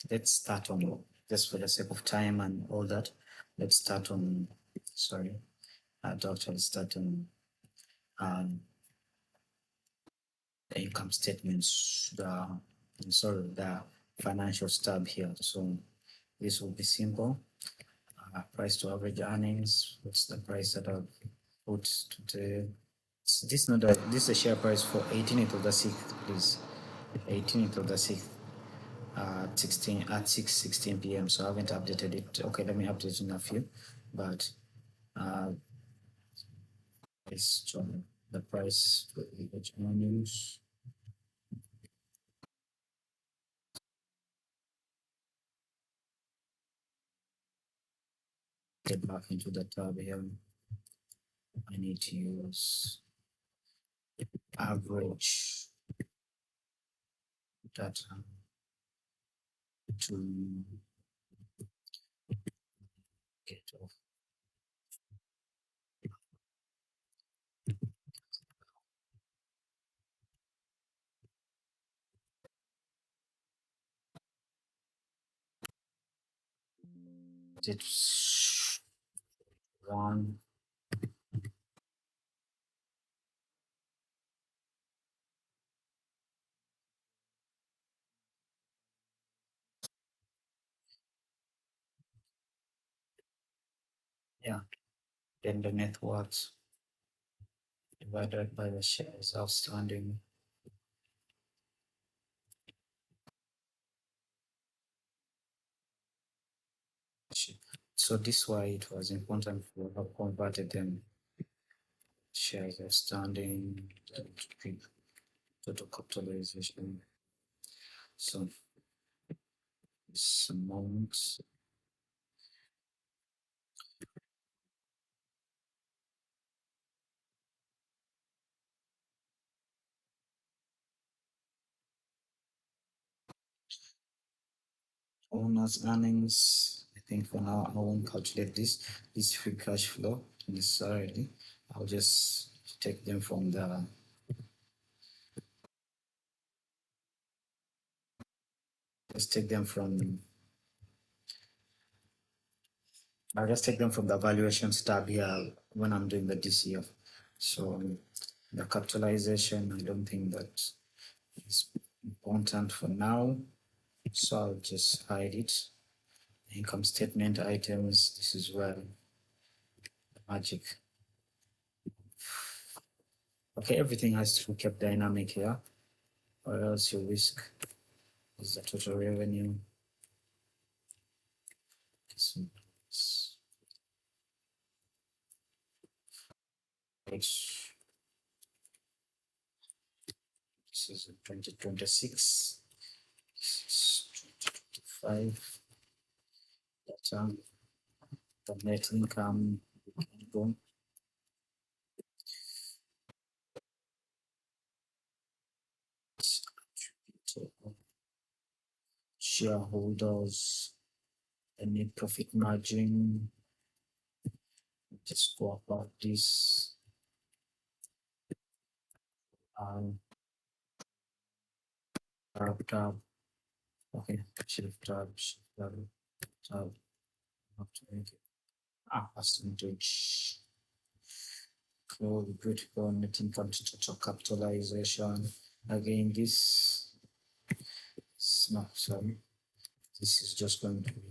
let's start on, just for the sake of time and all that, let's start on, sorry, to actually start on um, the income statements, the financial stub here. So this will be simple. Price to average earnings. What's the price that I've put today? This not a, this is a share price for 18th of the 6th, please. 18th of the 6th. 16 at 6:16 p.m. So I haven't updated it. Okay, let me update in a few, but it's the price for the news. Get back into the tab here. I need to use average data to get off. It's one. Yeah, then the net worth divided by the shares outstanding. So this why it was important for how converted them shares outstanding total capitalization. So this amount owners earnings. I think for now I won't calculate this free cash flow necessarily. I'll just take them from the just take them from I'll just take them from the valuations tab here when I'm doing the DCF. So the capitalization, I don't think that is important for now. So I'll just hide it. Income statement items, this is where the magic. Okay, everything has to be kept dynamic here, or else your risk is the total revenue. So this is 2026, this is 2025 data, the net income, go. Shareholders, the net profit margin. Just go about this. Tab. Okay, shift tab, tab. Have to make it percentage. Critical net income to total capitalization. Again, this is not sorry. This is just going to be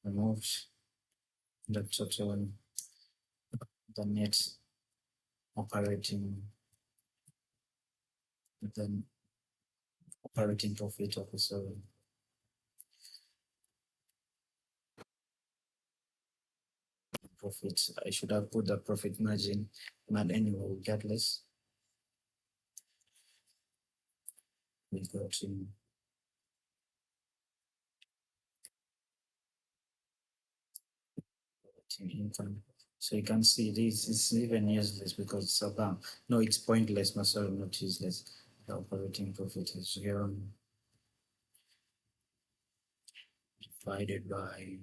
removed. The total, the net operating, then operating profit of the seven. Profit. I should have put the profit margin, but anyway, regardless, we go to income. So you can see this is even useless because it's a bank. No, it's pointless, but sorry, not useless. The operating profit is here divided by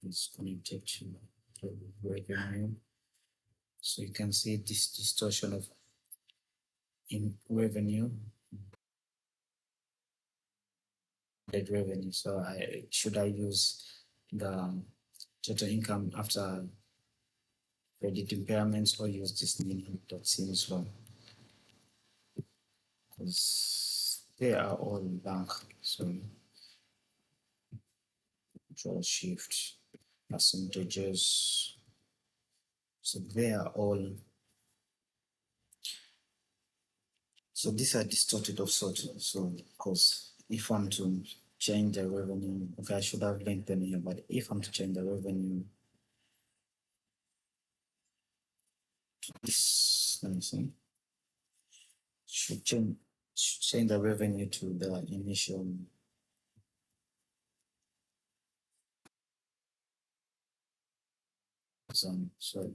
it's connected to revenue. So you can see this distortion of in revenue the revenue. So I use the total income after credit impairments or use this new that seems one because they are all bank. So control shift percentages. So they are all, so these are distorted of sort. So because if I'm to change the revenue, okay, I should have linked them here, but if I'm to change the revenue to this, let me see, should change the revenue to the initial zone. So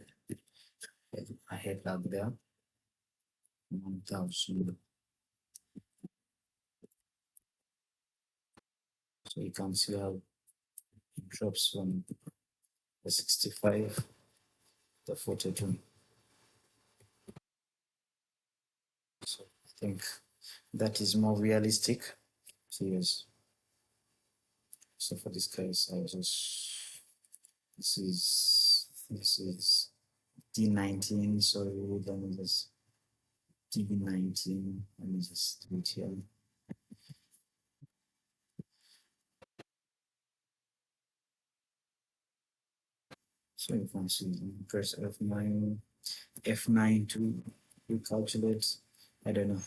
I had that there, 1,000. So you can see how it drops from the 65 to 42. So I think that is more realistic. So yes. So for this case, I just this is D19. So let me just D19. Let me just do it here. So you can see press F9, F9 to recalculate. I don't know,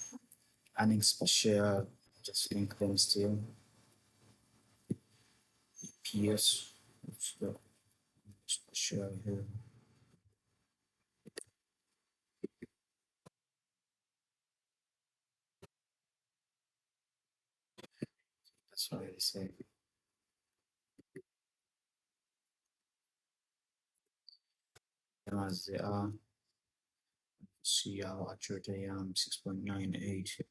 earnings per share. Just link them still. PS. Let's go. Share here. That's what I say. As they are, see our actually 6.98.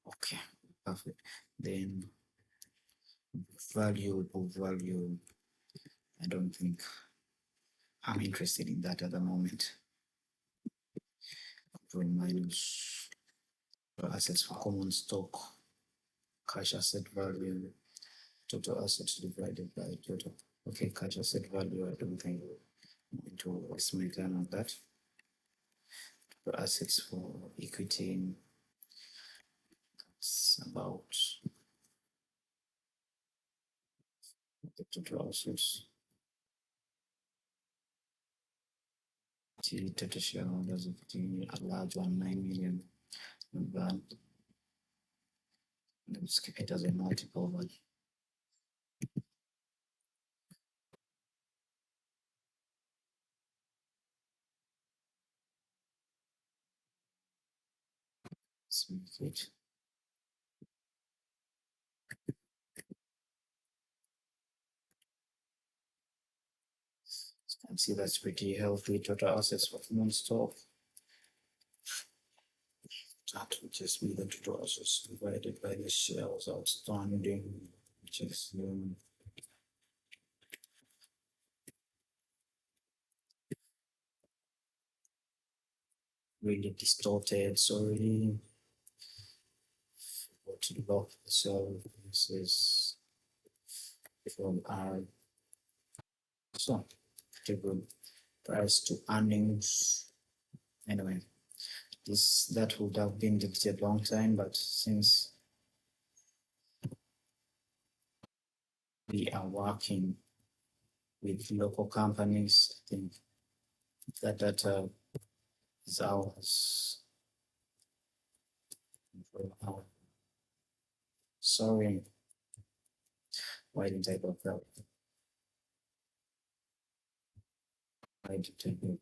Okay, perfect. Then value. I don't think I'm interested in that at the moment. Control minus assets for common stock, cash asset value, total assets divided by total. Okay, cash asset value. I don't think I'm going to waste my time on that. Total assets for equity. It's about the total assets. The total shareholders of the a large one, 9 million. But let's keep it as a multiple, but let's make it. You can see that's pretty healthy. Total assets for common stock. That would just be the total assets divided by the shares outstanding, which is really distorted. Sorry, what to lock the cell. This is from our so pretty good price to earnings. Anyway, this that would have been deleted long time, but since we are working with local companies, I think that data is ours. Sorry, why didn't I go that? Why did I go?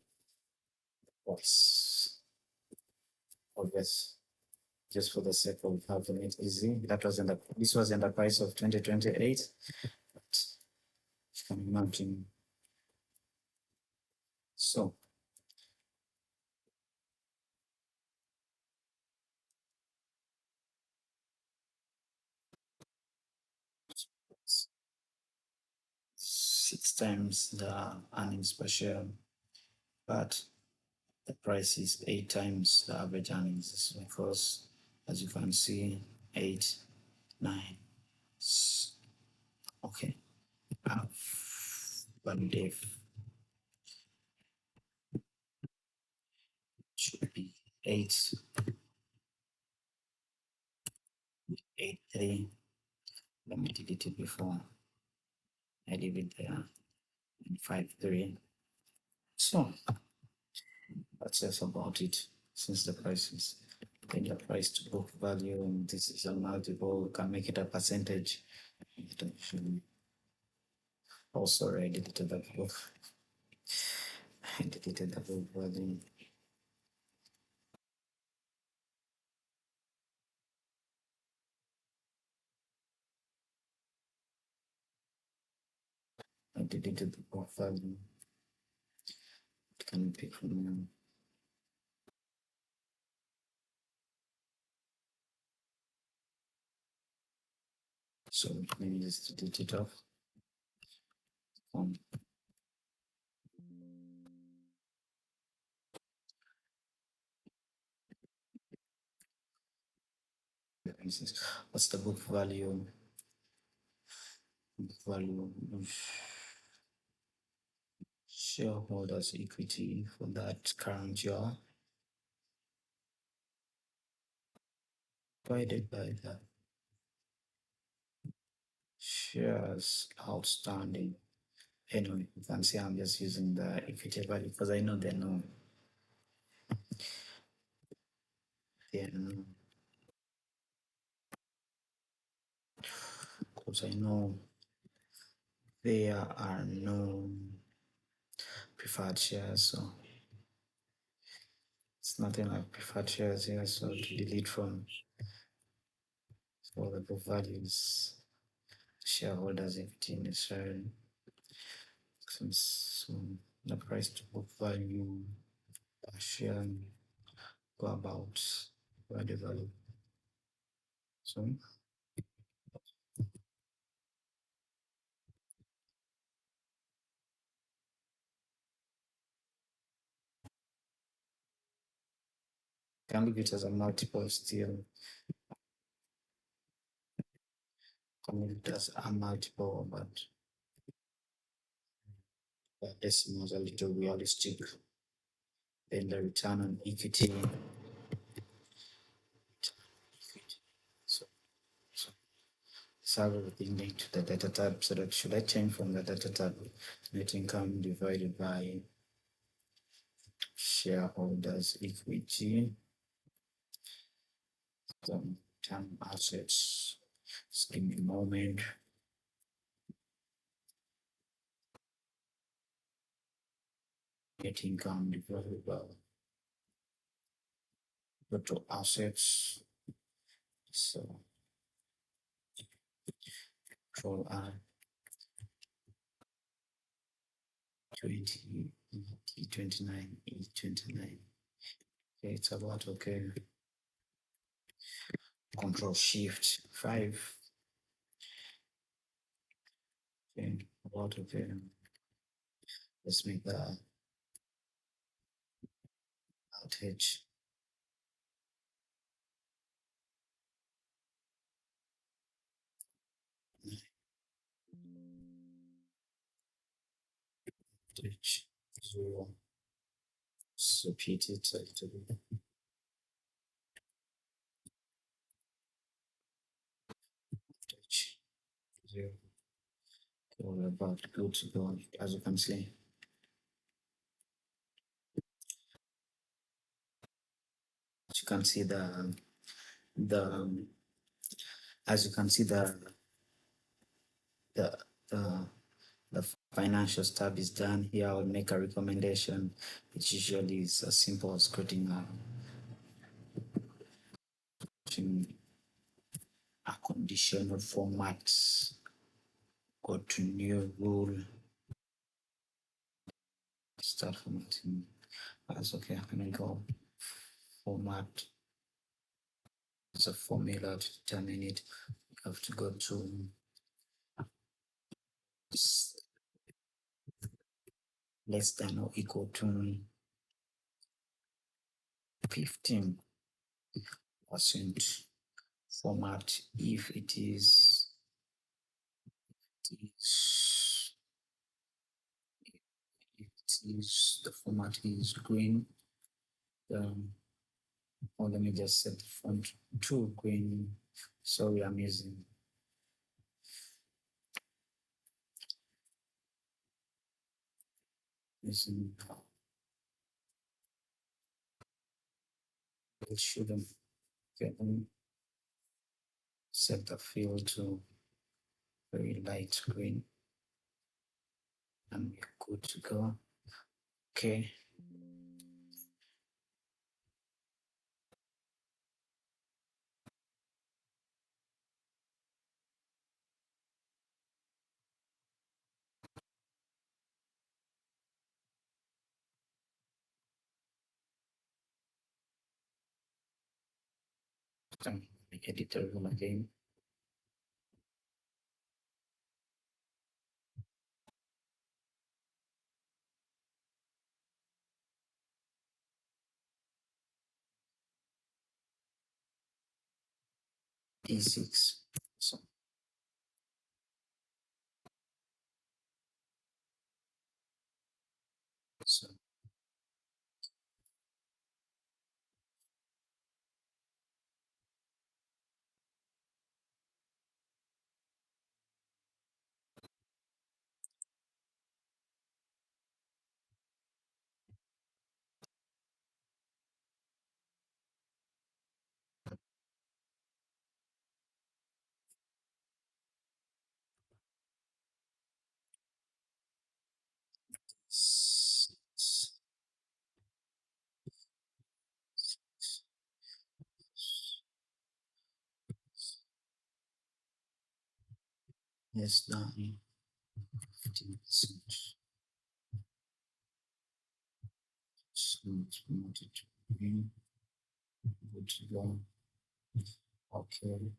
What's obvious? Just for the sake of having it easy. That was in the this was in the price of 2028. But you can imagine. So six times the earnings per share, but the price is 8 times the average earnings because, as you can see, 8, 9, value def should be 883. Let me delete it before I leave it there. And 53. So that's just about it. Since the price is then the price to book value, and this is a multiple, you can make it a percentage. It actually also already deleted the book. I deleted the book value. I deleted the book value. It can pick from now. So let me just delete it off. What's the book value? Book value of shareholders' equity for that current year divided by the shares outstanding. Anyway, you can see I'm just using the equity value because I know they know, because I know there are no preferred shares, so it's nothing like preferred shares here. So to delete from all the book values, shareholders equity necessary. So the price to book value per share go about by the value. So can leave it as a multiple still. Can leave it as a multiple, but the decimal is a little realistic. Then the return on equity. So, so everything linked to the data type. So that should I change from the data type net income divided by shareholders equity, term assets. Just give me a moment. Net income divided by total assets. So control R 20 E29 E29. Okay, it's about okay. Control Shift 5. Okay, about okay. Let's make the outage. Outage 0. So repeat it a little bit. Outage 0. Okay, we're about good to go, as you can see. As you can see the as you can see the the the financial tab is done. Here I'll make a recommendation, which usually is as simple as creating a conditional format. Go to new rule, start formatting. That's okay. I can go format. It's a formula to determine it. You have to go to less than or equal to 15% format if it is is the format is green. Um, or let me just set the font to green. Sorry, I'm using it shouldn't get them set the field to very light green and we're good to go. Okay. Make editor room again. E6. So yes, done 15%. So it's promoted to green. Good to go. Okay.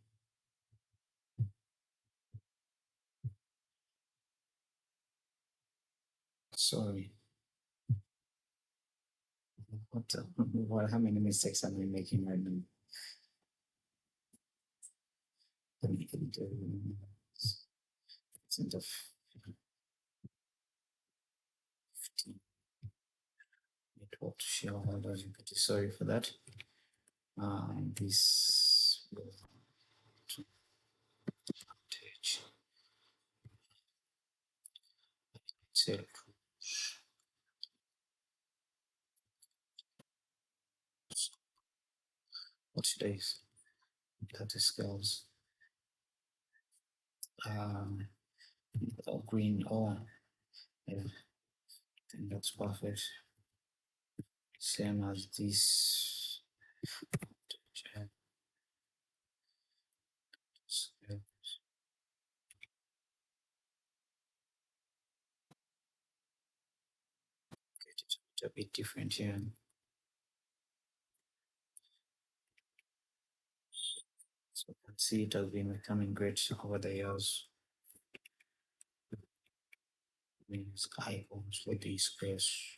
Sorry. How many mistakes am I making right now? Let me get into percent of 15 network shareholders equity. Sorry for that. This will advantage sale. What should I use? That is skills. Um, green. Oh, yeah. I think that's perfect. Same as this. Get it a bit different here. So you can see it has been becoming great over the years. Means icons for the squares.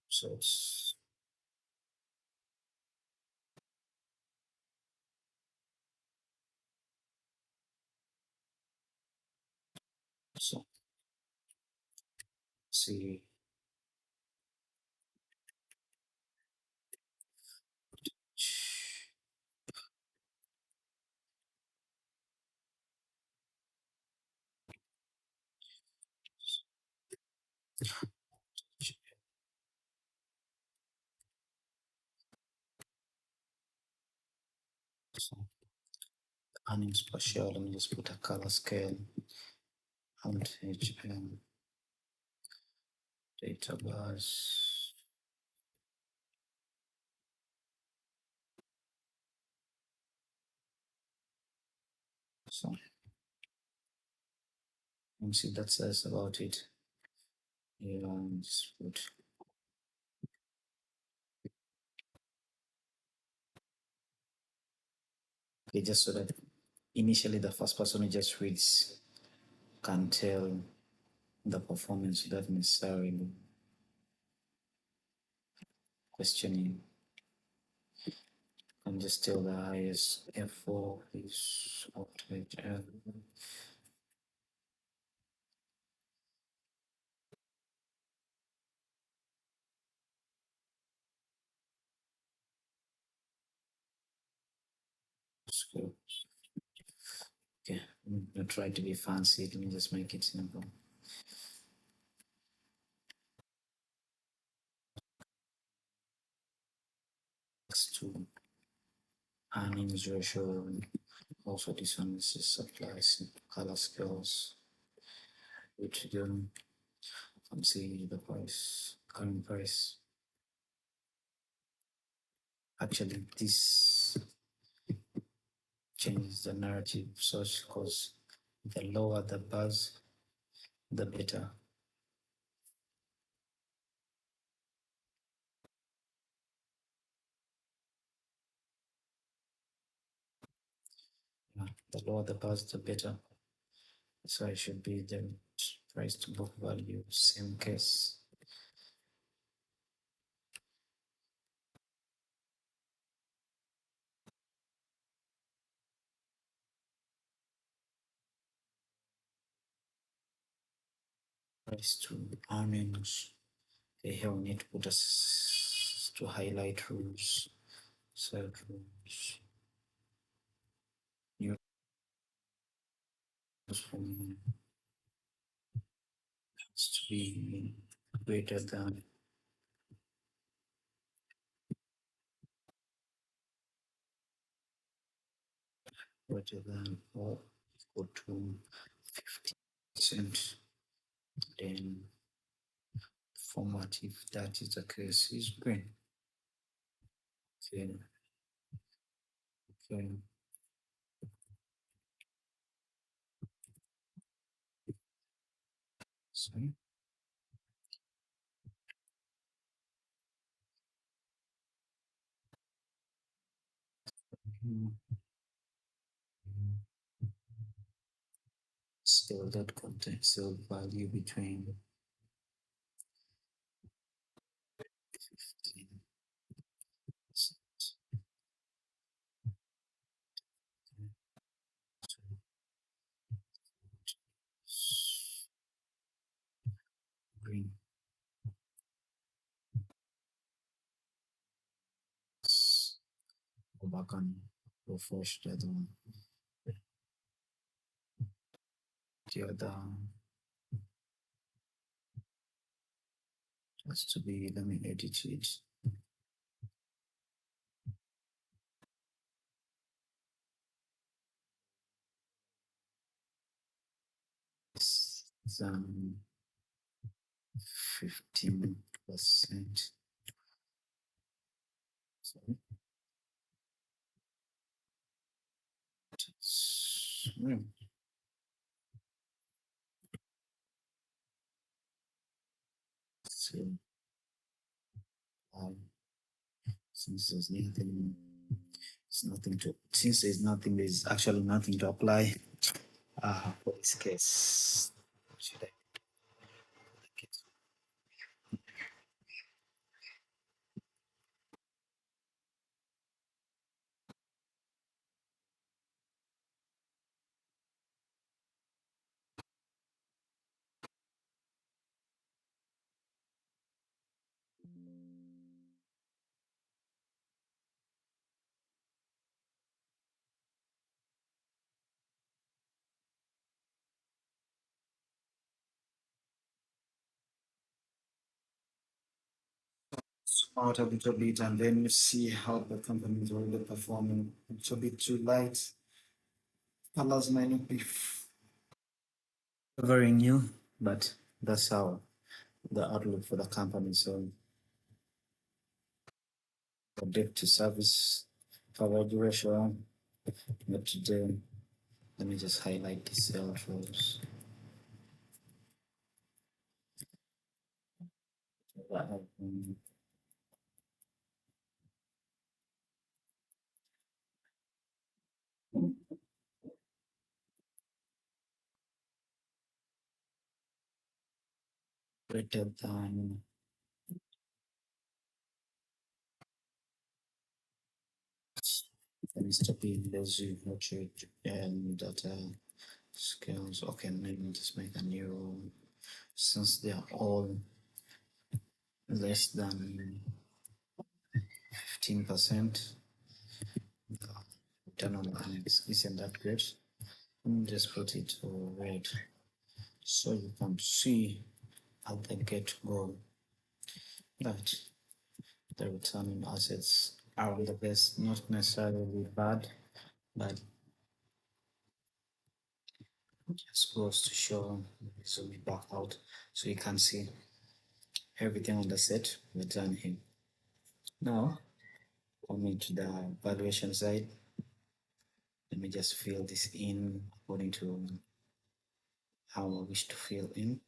So it's so see so earnings per share. Let me just put a color scale. HM data bars. So let me see that says about it. Yeah, just put okay, just so that initially the first person who just reads can tell the performance without necessarily questioning. And just tell the highest F4 is outage. So, okay, I'm gonna try to be fancy. Let me just make it simple. Next to earnings ratio. Also, this one is just supplies color scales, which you can see the price, current price. Actually, this changes the narrative such because the lower the buzz, the better. Yeah, the lower the buzz, the better. So it should be the price to book value, same case. Price to earnings. Okay, here we need to put us to highlight rules, set rules, new rules from has to be greater than or equal to 50%. Then format, if that is the case, is green. Okay, okay. Sorry. Still that contains still value between 15 green. Go back and refresh the other one. The other has to be, let me edit it. It's 15%. Sorry. Hmm. So, um, since there's nothing, it's nothing to, since there's nothing, there's actually nothing to apply for this case. Should I make it? Zoom out a little bit and then you see how the company is already performing. It's a bit too light. Colors might not be very new, but that's how the outlook for the company. So the debt to service coverage ratio, but today, let me just highlight the sales roles. Greater than let me step in lazy nurtured and data scales. Okay, let me just make a new since they are all less than 15%. return on earnings isn't that great. Let me just put it to red so you can see at the get go that the return on assets are on the best, not necessarily bad, but just goes to show. Zoom it back out so you can see everything on the set we've done here. Now, coming to the valuation side, let me just fill this in according to how I wish to fill in.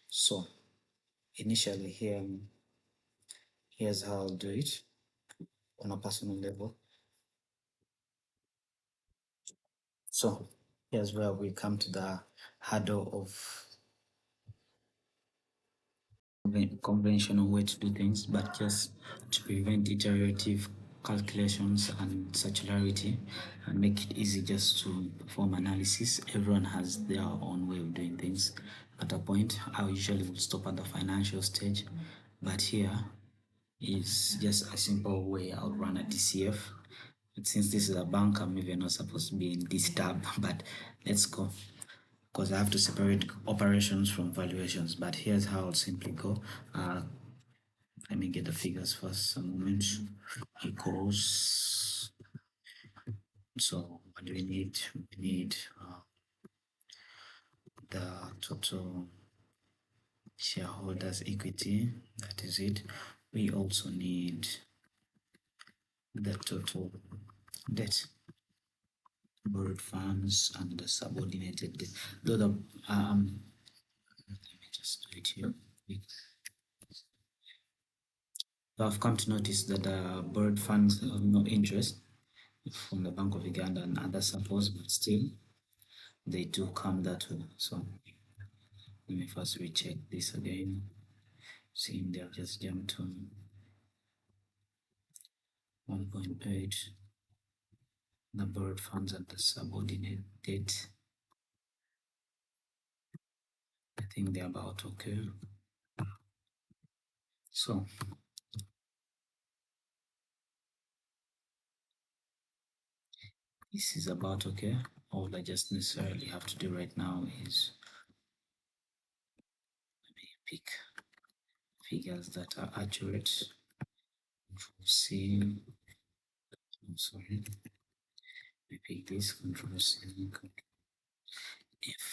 So, initially here, here's how I'll do it on a personal level. So, here's where we come to the hurdle of conventional way to do things, but just to prevent iterative calculations and circularity and make it easy just to perform analysis. Everyone has their own way of doing things. At a point, I usually would stop at the financial stage, but here is just a simple way I would run a DCF. But since this is a bank, I'm even not supposed to be in this tab, but let's go because I have to separate operations from valuations. But here's how I'll simply go. Let me get the figures first. A moment. Equals. So what do we need? We need the total shareholders equity. That is it. We also need the total debt, borrowed funds, and the subordinated debt. Though the let me just do it here. So I've come to notice that the borrowed funds have no interest from the Bank of Uganda and other supports, but still they do come that way. So let me first recheck this again. Seeing they have just jumped to 1.8. The borrowed funds and the subordinate debt. I think they're about okay. So this is about okay. All I just necessarily have to do right now is pick figures that are accurate. Control C. I'm sorry. We pick this. Control C.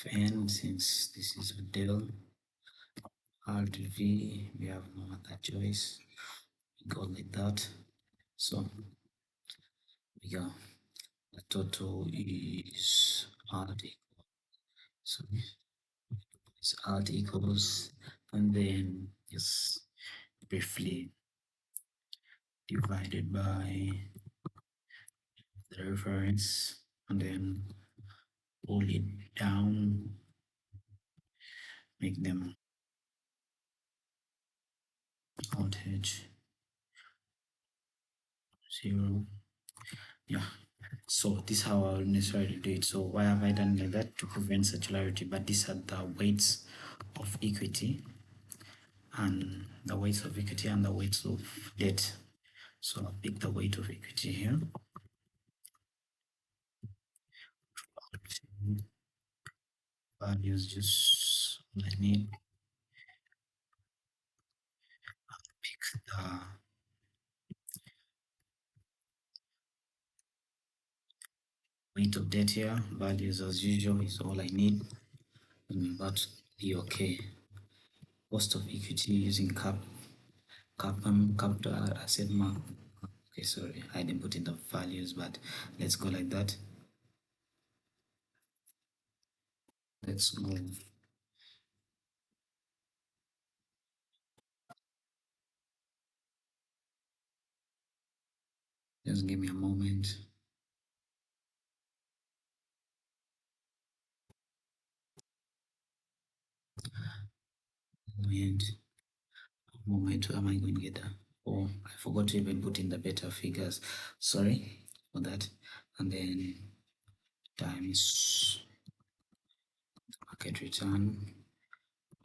Fn, since this is a del. Alt V. We have no other choice. We go like that. So we go. The total is alt equals. Sorry. It's alt equals, and then just briefly divided by the reference, and then pull it down, make them outage 0. Yeah. So this is how I will necessarily do it. So why have I done like that? To prevent circularity, but these are the weights of equity and the weights of equity and the weights of debt. So I'll pick the weight of equity here. Values just all I need. Pick the weight of debt here. Values as usual is all I need. But the okay. Cost of equity using capital asset mark. Okay, sorry, I didn't put in the values, but let's go like that. Let's go. Just give me a moment. And moment, where am I going to get that? Oh, I forgot to even put in the beta figures. Sorry for that. And then times market return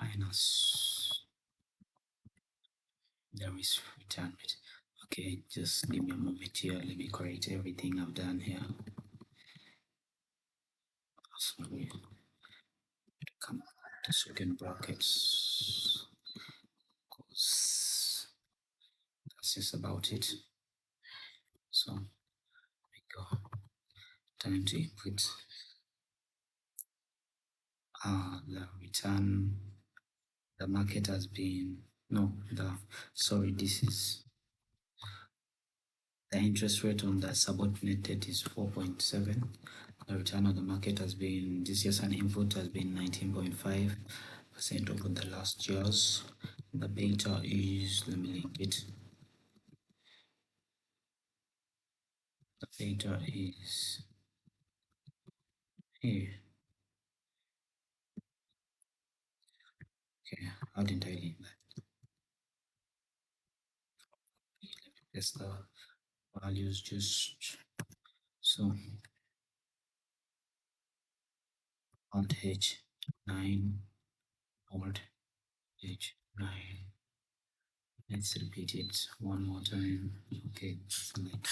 minus the risk return rate. Okay, just give me a moment here. Let me correct everything I've done here. Sorry, come to second brackets. Cause that's just about it. So we go. Time to input the return. The market has been this is the interest rate on the subordinate debt is 4.7. The return on the market has been, this year's an input has been 19.5% over the last years. The beta is, let me link it. The beta is here. Okay, how didn't I link that? That's the values just so alt H9 alt H9. Let's repeat it one more time. Okay, so like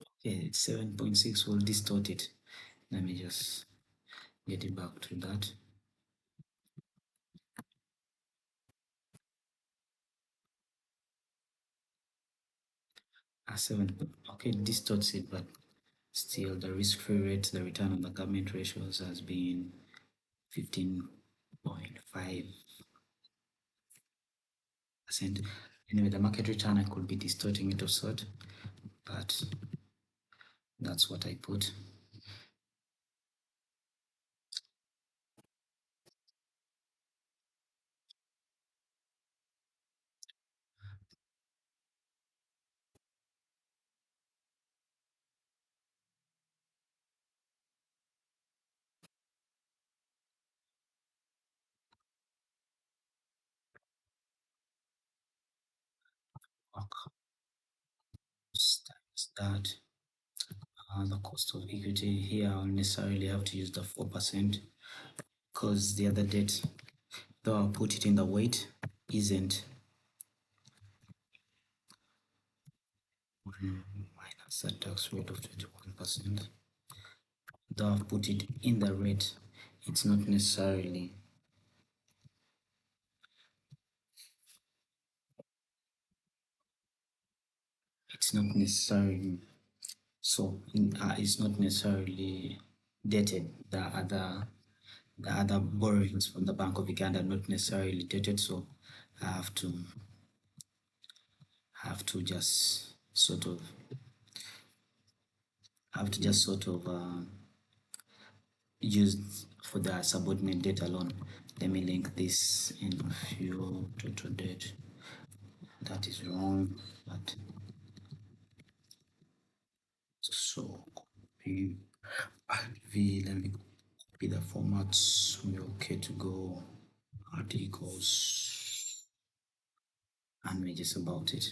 okay, it's 7.6 will distort it. Let me just get it back to that. Seven, okay, distorts it, but still the risk-free rate, the return on the government ratios has been 15.5%. Anyway, the market return, I could be distorting it of sort, but that's what I put. Times that the cost of equity here, I'll necessarily have to use the 4% because the other debt, though I'll put it in the weight, isn't minus a tax rate of 21%. Though I've put it in the rate, it's not necessarily it's not necessarily dated. The other borrowings from the Bank of Uganda are not necessarily dated, so I have to just sort of use for the subordinate debt alone. Let me link this in a few total debt. That is wrong, but so copy V. Let me copy the formats. We're okay to go. Articles and we just about it.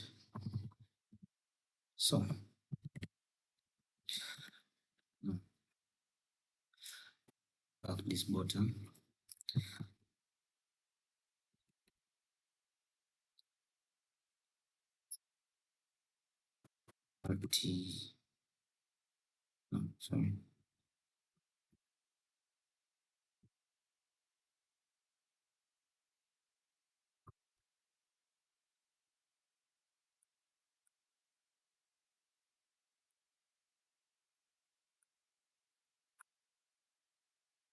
So back this button. T. No, sorry.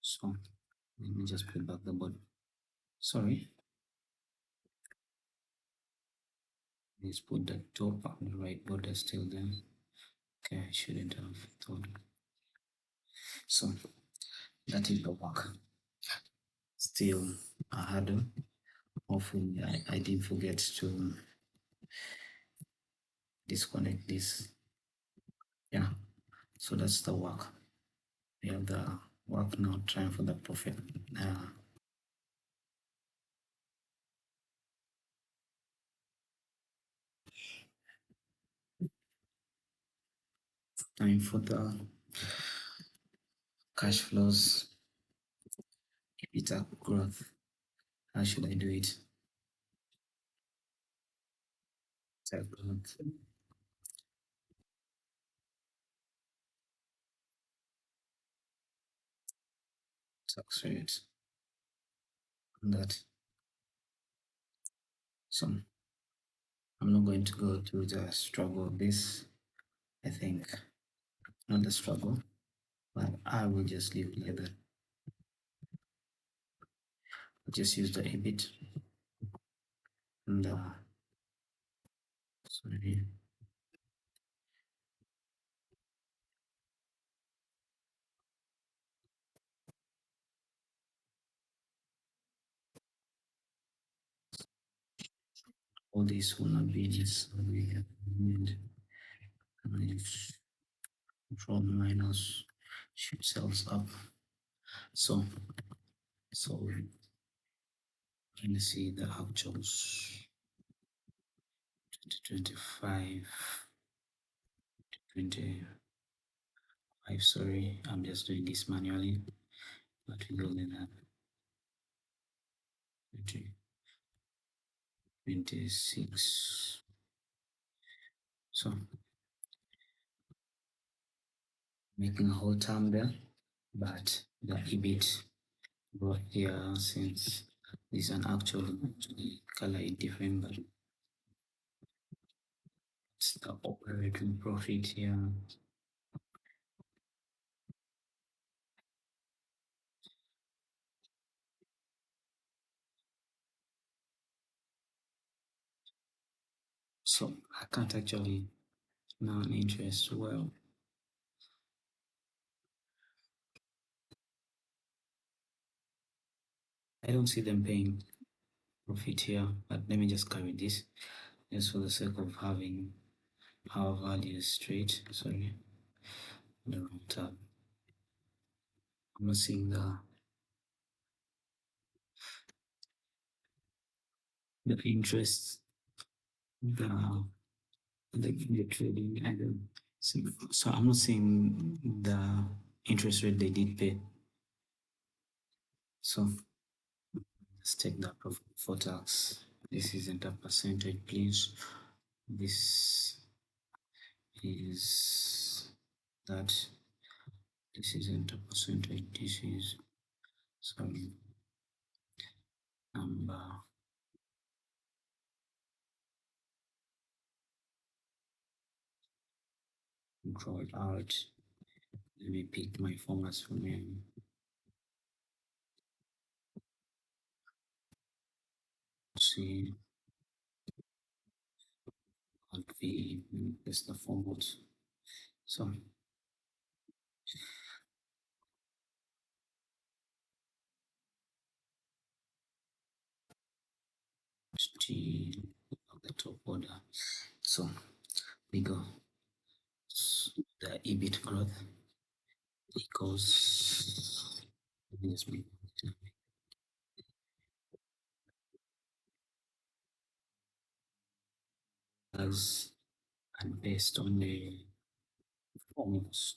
So let me just put back the button. Sorry. Let's put the top and the right border still there. Okay, I shouldn't have thought. So that is the work. Still a hurdle. Hopefully I didn't forget to disconnect this. Yeah, so that's the work. We have the work now, trying for the profit. Time for the cash flows, EBITDA growth. How should I do it? Tax growth, tax rate, and that. So I'm not going to go through the struggle of this. I think not the struggle, but I will just leave it like that. I'll just use the EBIT and sorry, all these will not be necessarily need control minus shift cells up. So let me see the actuals 2025, 25. Sorry, I'm just doing this manually, but we will need that 2026. So making a whole term there, but the EBIT brought here since this is an actually color is different, but it's the operating profit here. So I can't actually non-interest well. I don't see them paying profit here, but let me just carry this just for the sake of having our values straight. Sorry, the wrong tab. I'm not seeing the interest, the the trading, and so I'm not seeing the interest rate they did pay. So let's take that for tax. This isn't a percentage, please. This is that. This isn't a percentage. This is some number. Control Alt. Let me pick my formats from here. See, Alt V. That's the format. So T of the top order. So we go. The EBIT growth equals yes, as and based on the formulas.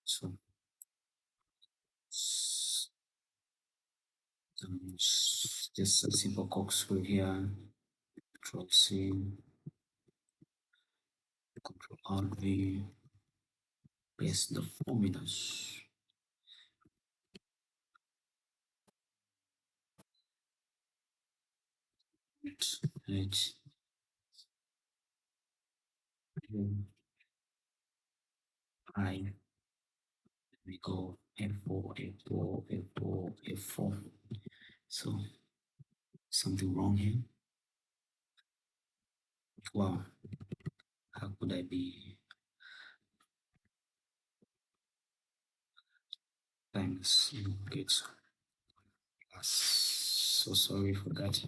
So just a simple corkscrew here. Control C, Control Alt V, paste the formulas. Right. I we go F4, F4, F4, F4. So something wrong here. Wow, how could I be times kids? So sorry for that.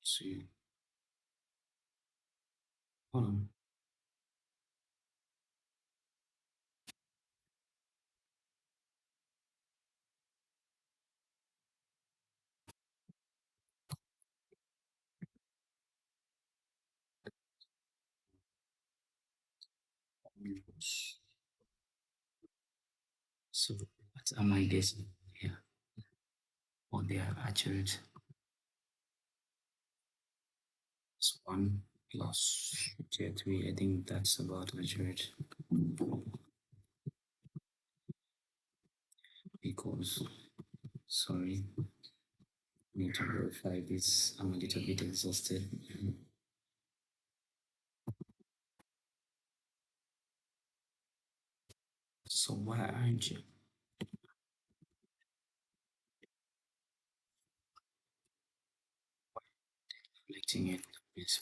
See, hold on. So what am I guessing here? Or they are accurate? 1 plus tier 3. I think that's about accurate. Because, sorry, need to verify this. I'm a little bit exhausted. So why aren't you collecting it? Yes.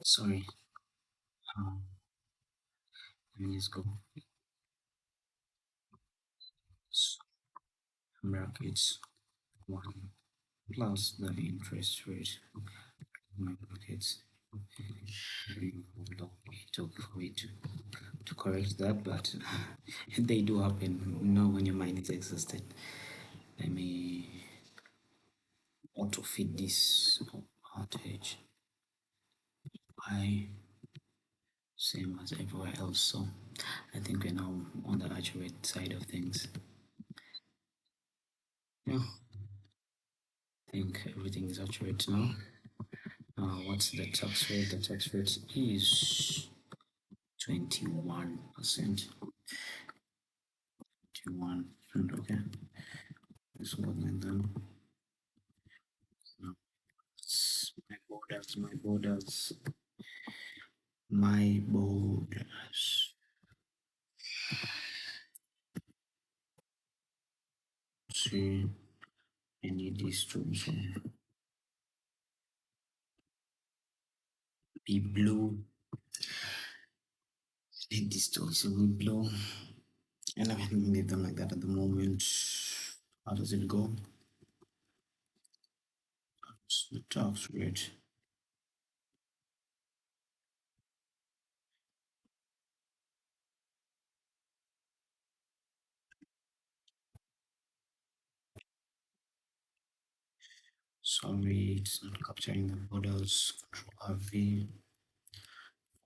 Sorry. Um, Let me just go. So, brackets 1 plus the interest rate. My brackets. Hold on. It took for it to correct that, but they do happen. You know, when your mind is exhausted. Let me auto fit this outage. I same as everywhere else. So I think we're now on the accurate side of things. Yeah, I think everything is accurate now. What's the tax rate? The tax rate is 21%. 21%, okay. This one and then no, my borders. See, I need this to also be blue. I need this to also be blue. And I haven't made them like that at the moment. How does it go? It's the tax rate. Sorry, it's not capturing the borders. Control RV.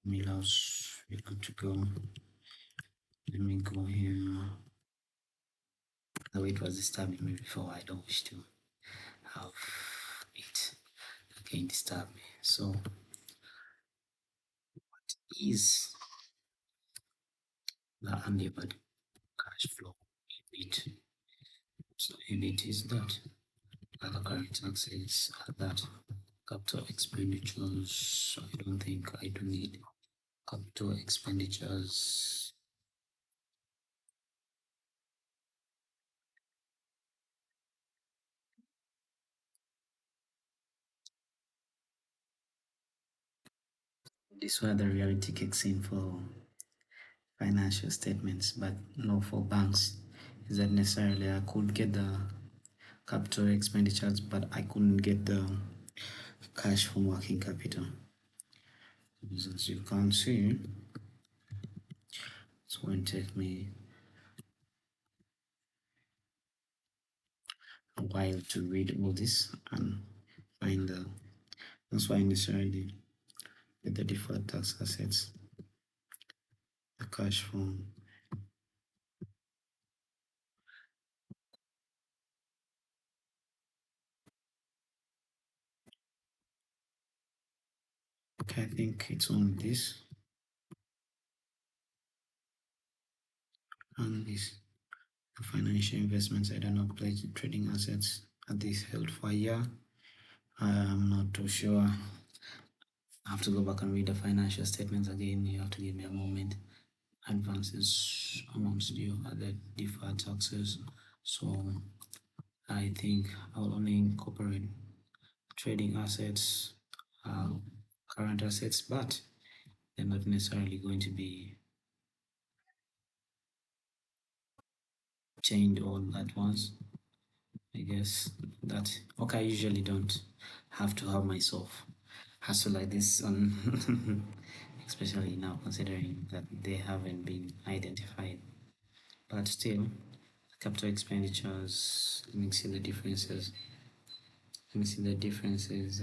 Formulas. We're good to go. Let me go here. The way it was disturbing me before, I don't wish to have it again disturb me. So, is the unlevered cash flow EBIT? So, EBIT is that. Other current taxes are that. Capital expenditures, I don't think I do need capital expenditures. This is where the reality kicks in for financial statements, but no for banks. Is that necessarily I could get the capital expenditures, but I couldn't get the cash from working capital. As you can see, it's going to take me a while to read all this and find the. That's why I necessarily get the deferred tax assets, the cash from. Okay, I think it's on this and this. Financial investments, I don't know, pledged trading assets. Are these held for a year? I'm not too sure. I have to go back and read the financial statements again. You have to give me a moment. Advances amounts due are the deferred taxes. So I think I'll only incorporate trading assets, uh, current assets, but they're not necessarily going to be chained all at once. I guess that okay. I usually don't have to have myself hustle like this on, especially now considering that they haven't been identified. But still, capital expenditures. Let me see the differences. Let me see the differences.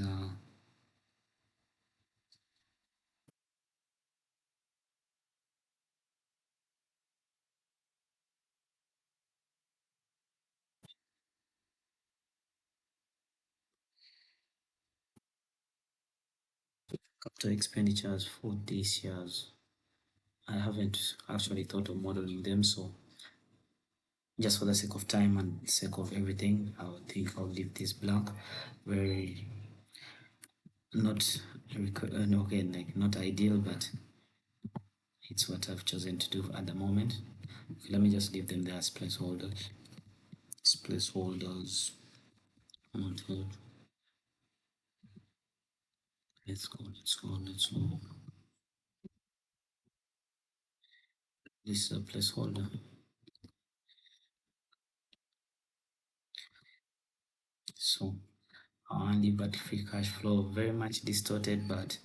Capital expenditures for this year's. I haven't actually thought of modeling them, so just for the sake of time and sake of everything, I would think I'll leave this blank. Very not no, okay, like not ideal, but it's what I've chosen to do at the moment. Okay, let me just leave them there as placeholders. As placeholders. Okay, let's go, let's go, let's go. This is a placeholder. So only but free cash flow very much distorted, but